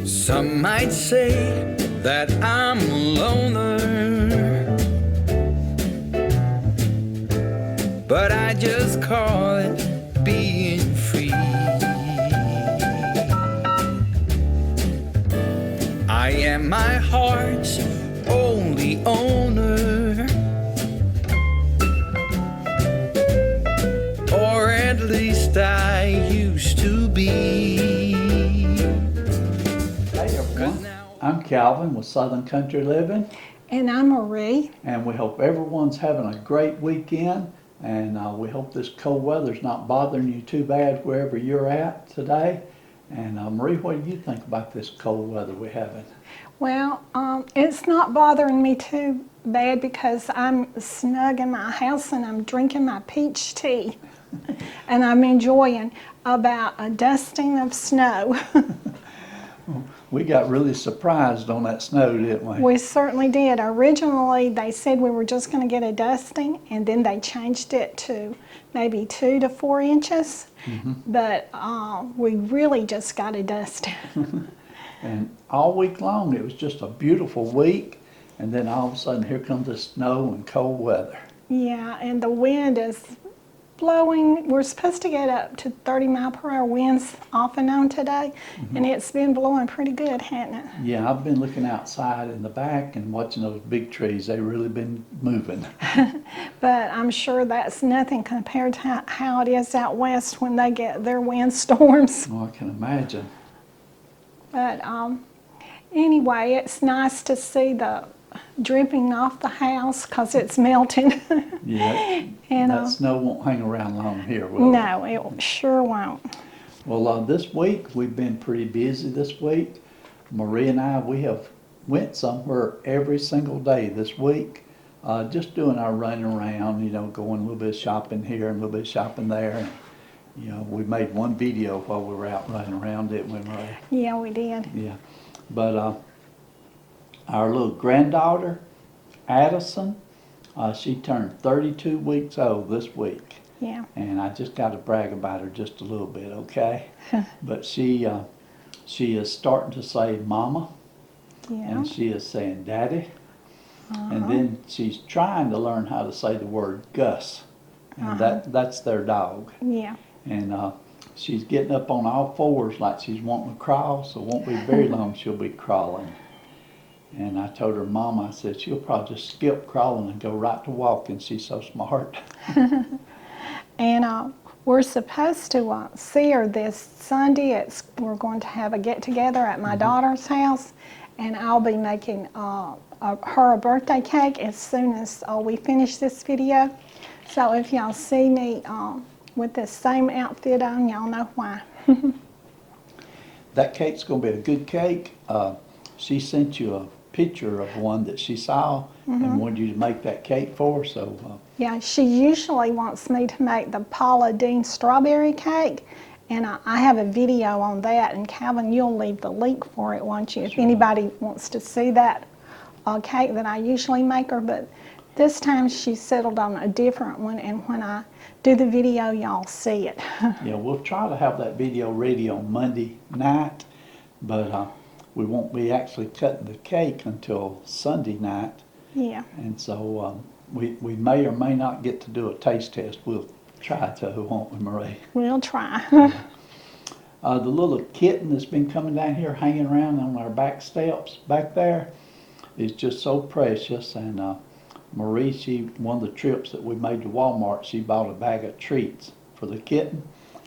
Some might say that I'm a loner, but I just call it being free. I am my heart's only owner, or at least I used to be. Hey everyone, I'm Calvin with Southern Country Living. And I'm Marie. And we hope everyone's having a great weekend, and we hope this cold weather's not bothering you too bad wherever you're at today. And Marie, what do you think about this cold weather we're having? Well, it's not bothering me too bad because I'm snug in my house and I'm drinking my peach tea. And I'm enjoying about a dusting of snow. We got really surprised on that snow, didn't we? We certainly did. Originally, they said we were just going to get a dusting, and then they changed it to maybe 2 to 4 inches. But we really just got a dusting. And all week long, it was just a beautiful week, and then all of a sudden, here comes the snow and cold weather. Yeah, and the wind is blowing. We're supposed to get up to 30-mile-per-hour winds off and on today, and it's been blowing pretty good, hasn't it? Yeah, I've been looking outside in the back and watching those big trees. They've really been moving. But I'm sure that's nothing compared to how it is out west when they get their windstorms. Oh, I can imagine. But anyway, it's nice to see the dripping off the house because it's melting. Yeah, And, that snow won't hang around long here, will it? no, it sure won't. Well, this week, we've been pretty busy this week. Marie and I, we have went somewhere every single day this week, just doing our running around, going a little bit of shopping here and a little bit of shopping there. And, we made one video while we were out running around, didn't we, Marie? Yeah, we did. Yeah, but our little granddaughter, Addison, she turned 32 weeks old this week. Yeah. And I just got to brag about her just a little bit, okay? But she is starting to say mama, Yeah. and she is saying daddy, and then she's trying to learn how to say the word Gus, and that's their dog. Yeah. And she's getting up on all fours like she's wanting to crawl, so it won't be very long she'll be crawling. And I told her mama, I said, she'll probably just skip crawling and go right to walking. She's so smart. And we're supposed to see her this Sunday. We're going to have a get-together at my daughter's house, and I'll be making her a birthday cake as soon as we finish this video. So if y'all see me with this same outfit on, y'all know why. That cake's going to be a good cake. She sent you a picture of one that she saw and wanted you to make that cake for her. So Yeah, she usually wants me to make the Paula Deen strawberry cake, and I have a video on that, and Calvin, you'll leave the link for it, won't you? If anybody wants to see that cake that I usually make her, but this time she settled on a different one, and when I do the video, y'all see it. yeah, we'll try to have that video ready on Monday night, but we won't be actually cutting the cake until Sunday night. Yeah. And so we may or may not get to do a taste test. We'll try to, won't we, Marie? We'll try. The little kitten that's been coming down here hanging around on our back steps back there is just so precious. And Marie, one of the trips that we made to Walmart, she bought a bag of treats for the kitten.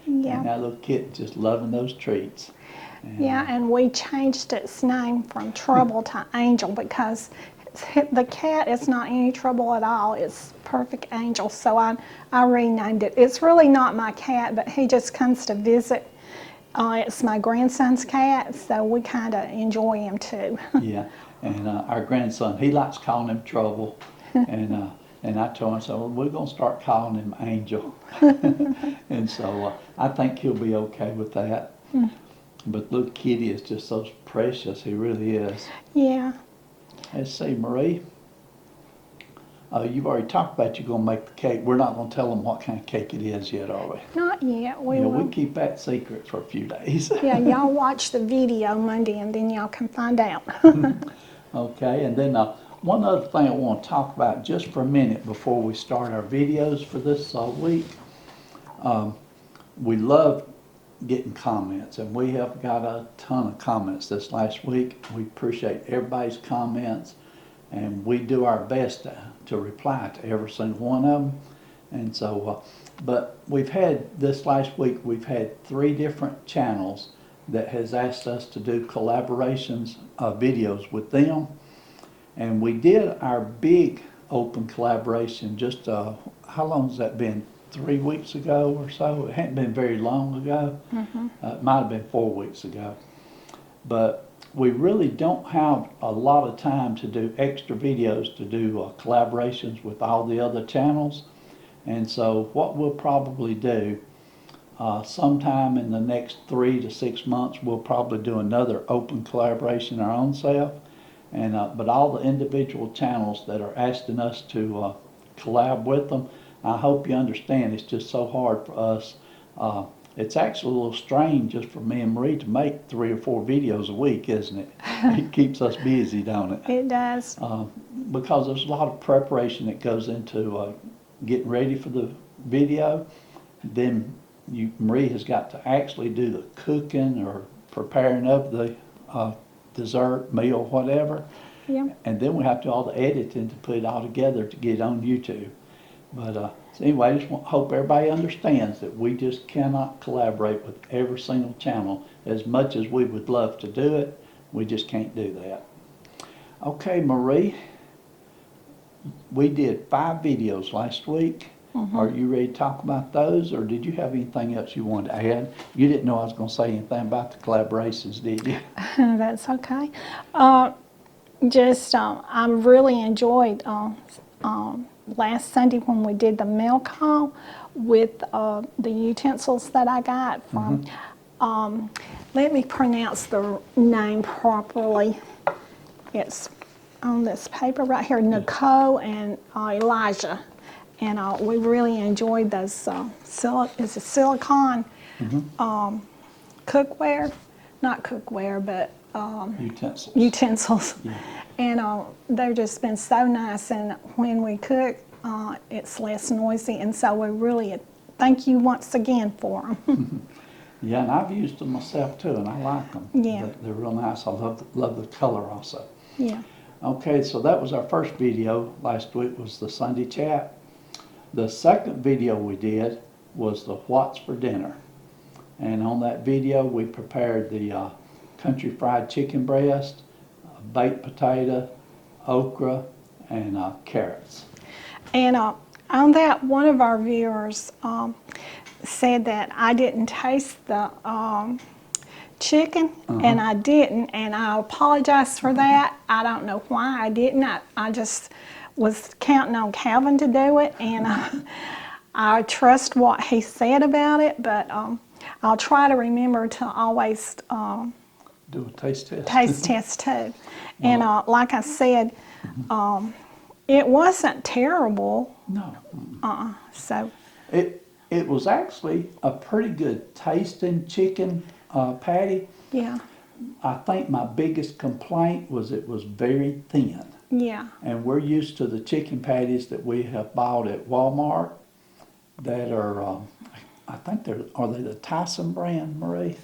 Yeah. And that little kitten's just loving those treats. And, Yeah, and we changed its name from Trouble to Angel because the cat is not any trouble at all. It's Perfect Angel, so I renamed it. It's really not my cat, but he just comes to visit. It's my grandson's cat, so we kind of enjoy him too. yeah, and our grandson, he likes calling him Trouble, and I told him, so well, we're going to start calling him Angel. And so I think he'll be okay with that. But little kitty is just so precious, he really is. Yeah. Let's see, Marie. You've already talked about you're gonna make the cake. We're not gonna tell them what kind of cake it is yet, are we? Not yet. We Yeah, will. we keep that secret for a few days. Yeah, y'all watch the video Monday and then y'all can find out. Okay, and then one other thing I want to talk about just for a minute before we start our videos for this week. We love getting comments, and we have got a ton of comments this last week. We appreciate everybody's comments, and we do our best to reply to every single one of them. And so, but we've had this last week, we've had 3 different channels that has asked us to do collaborations, videos with them. And we did our big open collaboration just, how long has that been? 3 weeks ago or so? It hadn't been very long ago. It might have been 4 weeks ago. But we really don't have a lot of time to do extra videos to do collaborations with all the other channels. And so what we'll probably do, sometime in the next 3 to 6 months, we'll probably do another open collaboration our own self. And but all the individual channels that are asking us to collab with them, I hope you understand it's just so hard for us. It's actually a little strange just for me and Marie to make 3 or 4 videos a week, isn't it? It keeps us busy, don't it? It does. Because there's a lot of preparation that goes into getting ready for the video. Then Marie has got to actually do the cooking or preparing of the dessert, meal, whatever. Yeah. And then we have to do all the editing to put it all together to get it on YouTube. But so anyway, I just hope everybody understands that we just cannot collaborate with every single channel as much as we would love to do it. We just can't do that. Okay, Marie, we did 5 videos last week. Are you ready to talk about those, or did you have anything else you wanted to add? You didn't know I was going to say anything about the collaborations, did you? That's okay. I really enjoyed last Sunday when we did the mail call with the utensils that I got from, let me pronounce the name properly. It's on this paper right here, Nicole and Elijah. And we really enjoyed those silicone cookware, not cookware, but utensils. Yeah. And they've just been so nice, and when we cook, it's less noisy, and so we really thank you once again for them. Yeah, and I've used them myself too, and I like them. Yeah. They're real nice. I love the color also. Yeah. Okay, so that was our first video last week, was the Sunday chat. The second video we did was the What's for Dinner. And on that video we prepared the country fried chicken breast, baked potato, okra, and carrots. And on that, one of our viewers said that I didn't taste the chicken, and I didn't, and I apologize for that. I don't know why I didn't. I just was counting on Calvin to do it, and I trust what he said about it, but I'll try to remember to always do a taste test. Taste test too. And like I said, it wasn't terrible. No. So it was actually a pretty good tasting chicken patty. Yeah. I think my biggest complaint was it was very thin. Yeah. And we're used to the chicken patties that we have bought at Walmart that are, I think are they the Tyson brand, Marie?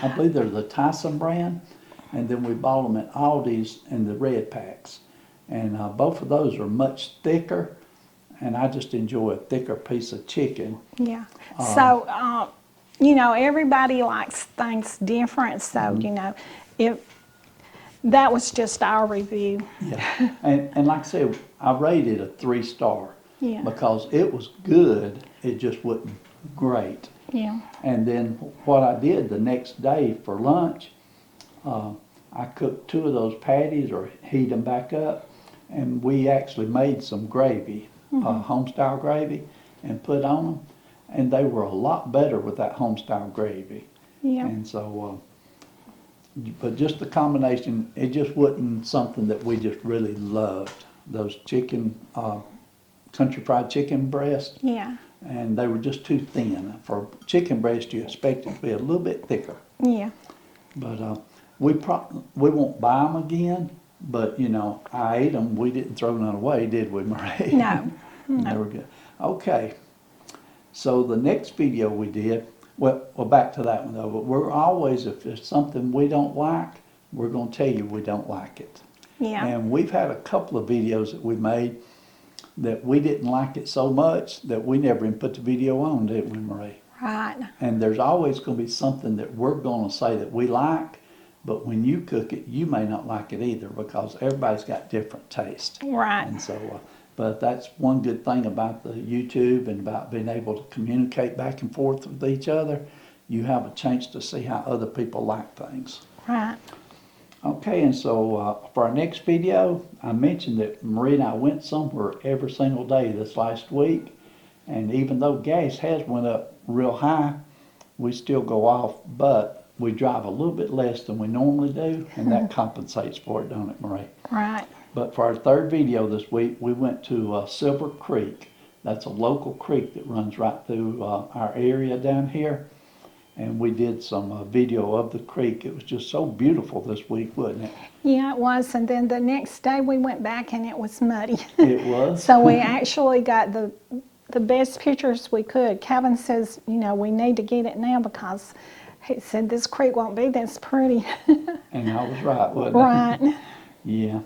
I believe they're the Tyson brand. And then we bought them at Aldi's in the red packs. And both of those are much thicker, and I just enjoy a thicker piece of chicken. Yeah. So, you know, everybody likes things different, so, you know, that was just our review. Yeah, and like I said, I rated a 3-star. Yeah. Because it was good, it just wasn't great. Yeah. And then what I did the next day for lunch, I cooked 2 of those patties or heat them back up, and we actually made some gravy, home-style gravy, and put on them, and they were a lot better with that home-style gravy. Yeah. And so, but just the combination, it just wasn't something that we just really loved. those chicken, country fried chicken breasts, Yeah. and they were just too thin. For chicken breast, you expect it to be a little bit thicker. Yeah. But we won't buy them again. But you know, I ate them. We didn't throw none away, did we, Marie? No. They were good. Okay. So the next video we did, well, back to that one though. But we're always, if there's something we don't like, we're going to tell you we don't like it. Yeah. And we've had a couple of videos that we made that we didn't like it so much that we never even put the video on, did we, Marie? Right. And there's always going to be something that we're going to say that we like, but when you cook it, you may not like it either because everybody's got different taste. Right. And so, but that's one good thing about the YouTube and about being able to communicate back and forth with each other. You have a chance to see how other people like things. Right. Okay, and so for our next video, I mentioned that Marie and I went somewhere every single day this last week. And even though gas has went up real high, we still go off, but we drive a little bit less than we normally do, and that compensates for it, don't it, Marie? Right. But for our third video this week, we went to SilverCreek. That's a local creek that runs right through our area down here. And we did some video of the creek. It was just so beautiful this week, wasn't it? Yeah, it was. And then the next day we went back and it was muddy. It was. So we actually got the best pictures we could. Kevin says, you know, we need to get it now because he said this creek won't be this pretty. And I was right, wasn't it? Right. Yeah.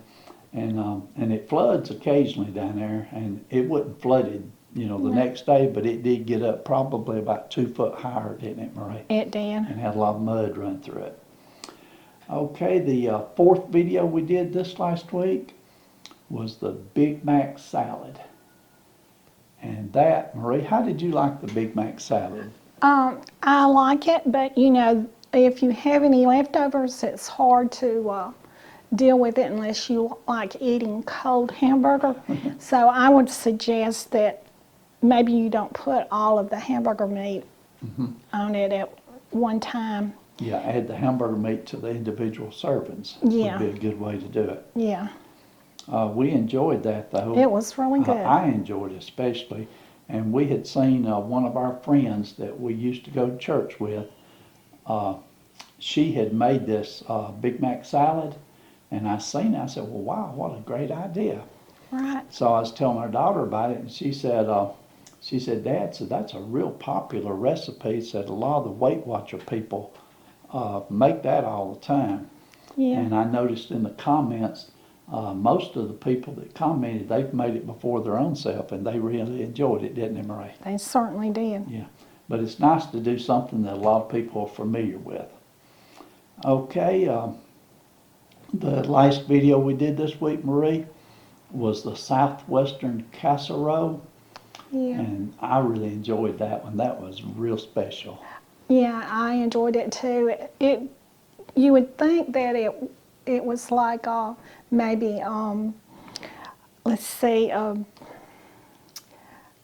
And it floods occasionally down there, and it wasn't flooded, you know, the next day, but it did get up probably about 2 foot higher, didn't it, Marie? It did. And had a lot of mud run through it. Okay, the fourth video we did this last week was the Big Mac salad. And that, Marie, how did you like the Big Mac salad? I like it, but you know, if you have any leftovers, it's hard to deal with it unless you like eating cold hamburger. So I would suggest that maybe you don't put all of the hamburger meat on it at one time. Yeah, add the hamburger meat to the individual servings. Yeah. Would be a good way to do it. Yeah, We enjoyed that though. it was really good. I enjoyed it especially. And we had seen one of our friends that we used to go to church with. She had made this Big Mac salad. And I seen it, I said, well, wow, what a great idea. Right. So I was telling our daughter about it, and she said, Dad, said, that's a real popular recipe. Said a lot of the Weight Watcher people make that all the time. Yeah. And I noticed in the comments, most of the people that commented, they've made it before their own self, and they really enjoyed it, didn't they, Marie? They certainly did. Yeah. But it's nice to do something that a lot of people are familiar with. Okay. The last video we did this week, Marie, was the Southwestern Casserole. Yeah. And I really enjoyed that one. That was real special. Yeah, I enjoyed it too. You would think that it was like maybe let's see,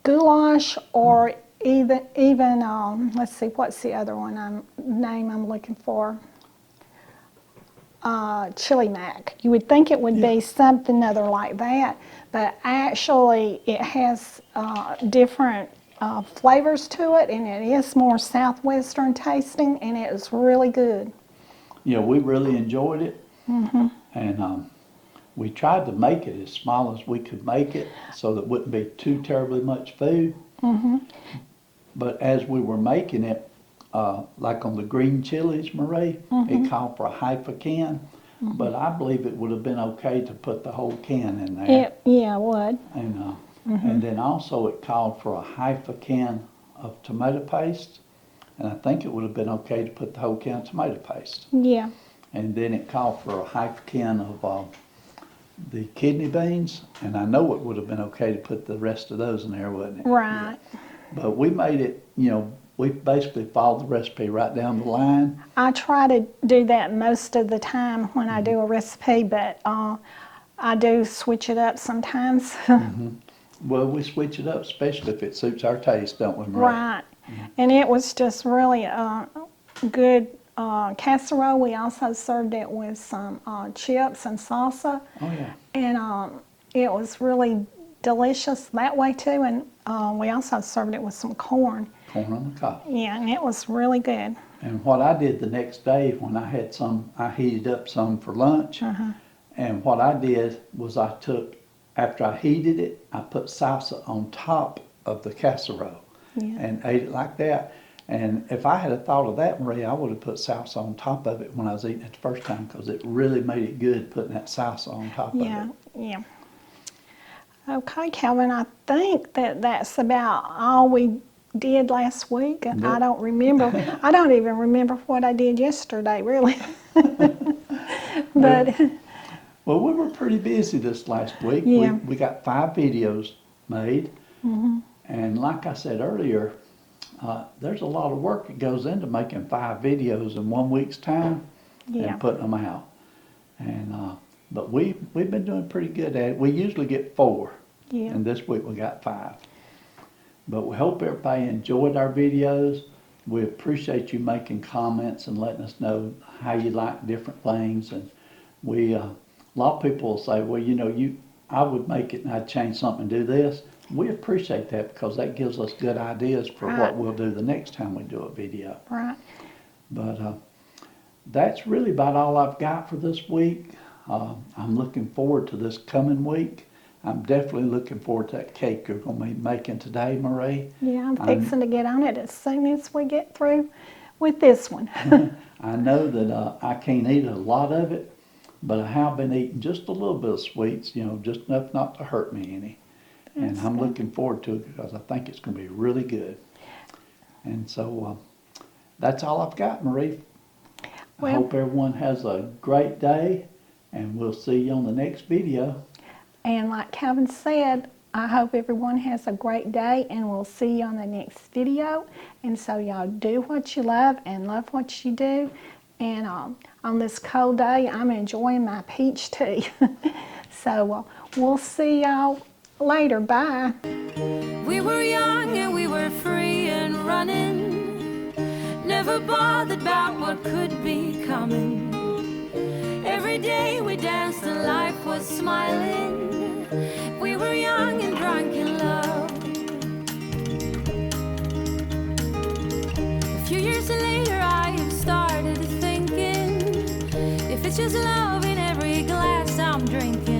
goulash or even let's see, what's the other one name I'm looking for? Chili mac. You would think it would be something other like that, but actually it has different flavors to it, and it is more southwestern tasting, and it is really good. Yeah, we really enjoyed it. And we tried to make it as small as we could make it so that it wouldn't be too terribly much food. But as we were making it, like on the green chilies, Marie, it called for a half a can, but I believe it would have been okay to put the whole can in there. Yeah, it would. And then also it called for a half a can of tomato paste, and I think it would have been okay to put the whole can of tomato paste. Yeah. And then it called for a half can of the kidney beans, and I know it would have been okay to put the rest of those in there, wouldn't it? Right. Yeah. But we made it, you know, we basically followed the recipe right down the line. I try to do that most of the time when I do a recipe, but I do switch it up sometimes. Well, we switch it up, especially if it suits our taste, don't we, Marie? Right. And it was just really a good casserole. We also served it with some chips and salsa. Oh, yeah. And it was really delicious that way too, and we also served it with some corn. Corn on the cob. Yeah, and it was really good. And what I did the next day when I had some, I heated up some for lunch. And what I did was I took, after I heated it, I put salsa on top of the casserole and ate it like that. And if I had thought of that, Marie, I would have put salsa on top of it when I was eating it the first time, because it really made it good putting that salsa on top of it. Yeah. Okay, Calvin, I think that's about all we did last week. And I don't remember. I don't even remember what I did yesterday, really. But well, we were pretty busy this last week. Yeah. We got 5 videos made. And like I said earlier, there's a lot of work that goes into making 5 videos in 1 week's time and putting them out. And but we've been doing pretty good at it. We usually get 4, and this week we got 5. But we hope everybody enjoyed our videos. We appreciate you making comments and letting us know how you like different things. And we a lot of people will say, well, you know, I would make it and I'd change something and do this. We appreciate that, because that gives us good ideas for what we'll do the next time we do a video. Right. But that's really about all I've got for this week. I'm looking forward to this coming week. I'm definitely looking forward to that cake you're going to be making today, Marie. Yeah, I'm fixing to get on it as soon as we get through with this one. I know that I can't eat a lot of it, but I have been eating just a little bit of sweets, you know, just enough not to hurt me any. And I'm looking forward to it, because I think it's going to be really good. And so that's all I've got, Marie. I hope everyone has a great day, and we'll see you on the next video. And like Calvin said, I hope everyone has a great day, and we'll see you on the next video. And so y'all do what you love and love what you do. And on this cold day, I'm enjoying my peach tea. So we'll see y'all later. Bye. We were young and we were free and running, never bothered about what could be coming. Every day we danced and life was smiling. We were young and drunk in love. A few years later I have started thinking, if it's just love in every glass I'm drinking,